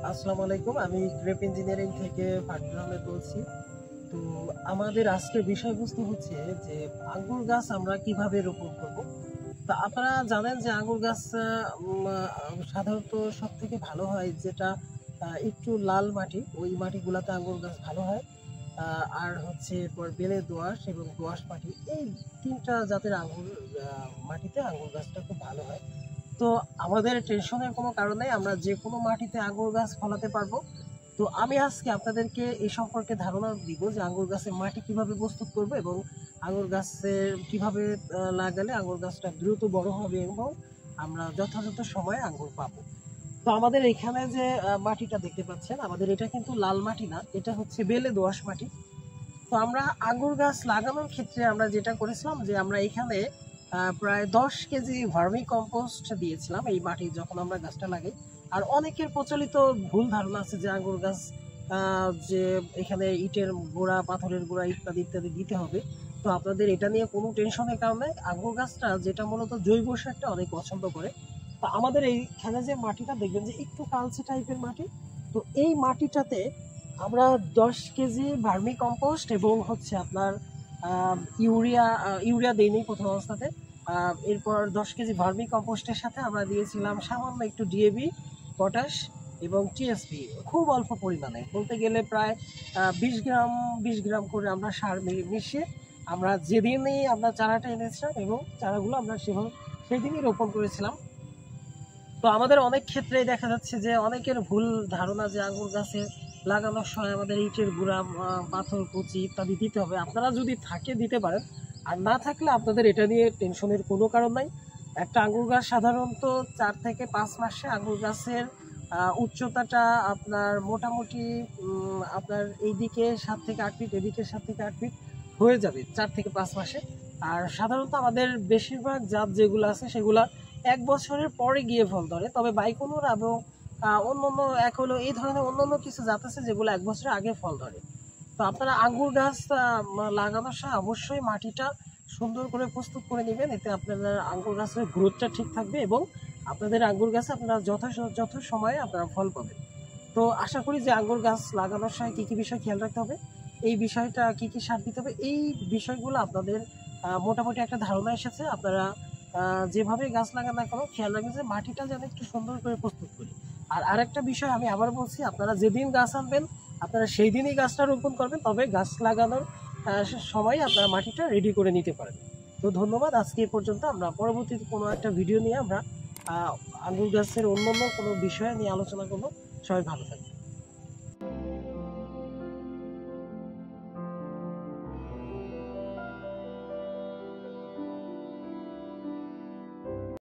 আসসালামু আলাইকুম। আমি গ্রেপ ইঞ্জিনিয়ারিং থেকে ফারদুল আহমেদ বলছি। তো আমাদের আজকের বিষয়বস্তু হচ্ছে যে আঙ্গুর গাছ আমরা কিভাবে রোপণ করব। তো আপনারা জানেন যে আঙ্গুর গাছ সাধারণত সব থেকে ভালো হয় যেটা একটু লাল মাটি, ওই মাটিগুলোতে আঙ্গুর গাছ ভালো হয়। আর হচ্ছে এরপর বেলে দোআঁশ এবং দোআঁশ মাটি, এই তিনটা জাতের আঙ্গুর মাটিতে আঙ্গুর গাছটা খুব ভালো হয়। তো আমাদের টেনশনের কোনো কারণ নেই, আমরা যে কোনো মাটিতে আঙ্গুর গাছ ফলাতে পারবো। তো আমি আজকে আপনাদেরকে এই সম্পর্কে ধারণা দিব যে আঙ্গুর গাছের মাটি কিভাবে প্রস্তুত করবো এবং আঙ্গুর গাছের কিভাবে লাগালে আঙ্গুর গাছটা দ্রুত বড় হবে এবং আমরা যথাযথ সময়ে আঙ্গুর পাবো। তো আমাদের এখানে যে মাটিটা দেখতে পাচ্ছেন, আমাদের এটা কিন্তু লাল মাটি না, এটা হচ্ছে বেলে দোআঁশ মাটি। তো আমরা আঙ্গুর গাছ লাগানোর ক্ষেত্রে আমরা যেটা করেছিলাম যে আমরা এখানে প্রায় 10 কেজি ভার্মি কম্পোস্ট দিয়েছিলাম এই মাটি যখন আমরা গাছটা লাগাই। আর অনেকের প্রচলিত ভুল ধারণা আছে যে আঙ্গুর গাছ যে এখানে ইটের গোড়া, পাথরের গোড়া ইত্যাদি ইত্যাদি দিতে হবে। তো আপনাদের এটা নিয়ে কোনো টেনশনের কারণে, আঙ্গুর গাছটা যেটা মূলত জৈব সারটা অনেক পছন্দ করে। তো আমাদের এইখানে যে মাটিটা দেখবেন যে একটু কালচে টাইপের মাটি, তো এই মাটিটাতে আমরা 10 কেজি ভার্মি কম্পোস্ট এবং হচ্ছে আপনার ইউরিয়া দেইনি প্রথম অবস্থাতে। এরপর 10 কেজি ভার্মি কম্পোস্টের সাথে আমরা দিয়েছিলাম সামান্য একটু ডিএবি, পটাশ এবং টিএসপি, খুব অল্প পরিমাণে, বলতে গেলে প্রায় 20 গ্রাম 20 গ্রাম করে আমরা সার মিশিয়ে আমরা যেদিনই আমরা চারাটা এনেছিলাম এবং চারাগুলো আমরা সেদিনই রোপণ করেছিলাম। তো আমাদের অনেক ক্ষেত্রেই দেখা যাচ্ছে যে অনেকের ভুল ধারণা যে আঙ্গুর গাছে লাগানোর সময় আমাদের ইটের গুঁড়া, পাথর কুচি ইত্যাদি দিতে হবে। আপনারা যদি থাকে দিতে পারেন, আর না থাকলে আপনাদের এটা নিয়ে টেনশনের কোনো কারণ নাই। একটা আঙ্গুর গাছ সাধারণত 4 থেকে 5 মাসে আঙ্গুর গাছের উচ্চতাটা আপনার মোটামুটি আপনার এইদিকে 7 থেকে 8 ফিট, এদিকে 7 থেকে 8 ফিট হয়ে যাবে 4 থেকে 5 মাসে। আর সাধারণত আমাদের বেশিরভাগ জাত যেগুলো আছে সেগুলা 1 বছরের পরে গিয়ে ফল ধরে। তবে বাইকোনোর এবং অন্যান্য এক হলো এই ধরনের অন্যান্য কিছু জাত আছে যেগুলো 1 বছরের আগে ফল ধরে। তো আপনারা আঙ্গুর গাছ লাগানোর সময় অবশ্যই মাটিটা সুন্দর করে প্রস্তুত করে নেবেন, এতে আপনাদের আঙ্গুর গাছের গ্রোথটা ঠিক থাকবে এবং আপনাদের আঙ্গুর গাছে আপনারা যথ সময়ে আপনারা ফল পাবেন। তো আশা করি যে আঙ্গুর গাছ লাগানোর সময় কী কী বিষয় খেয়াল রাখতে হবে, এই বিষয়টা কী কী সার দিতে হবে, এই বিষয়গুলো আপনাদের মোটামুটি একটা ধারণা এসেছে। আপনারা যেভাবে গাছ লাগান না কেন খেয়াল রাখবেন যে মাটিটা যেন একটু সুন্দর করে প্রস্তুত করি। আর আরেকটা বিষয় আমি আবার বলছি, আপনারা যেদিন গাছ আনবেন আপনারা সেই দিনই গাছটা রোপণ করবেন, তবে গাছ লাগানোর সময় আপনারা মাটিটা রেডি করে নিতে পারেন। তো ধন্যবাদ, আজকে এই পর্যন্ত। আমরা পরবর্তীতে কোনো একটা ভিডিও নিয়ে আমরা আঙ্গুর গাছের অন্যান্য কোনো বিষয় নিয়ে আলোচনা করবো। সবাই ভালো থাকবেন।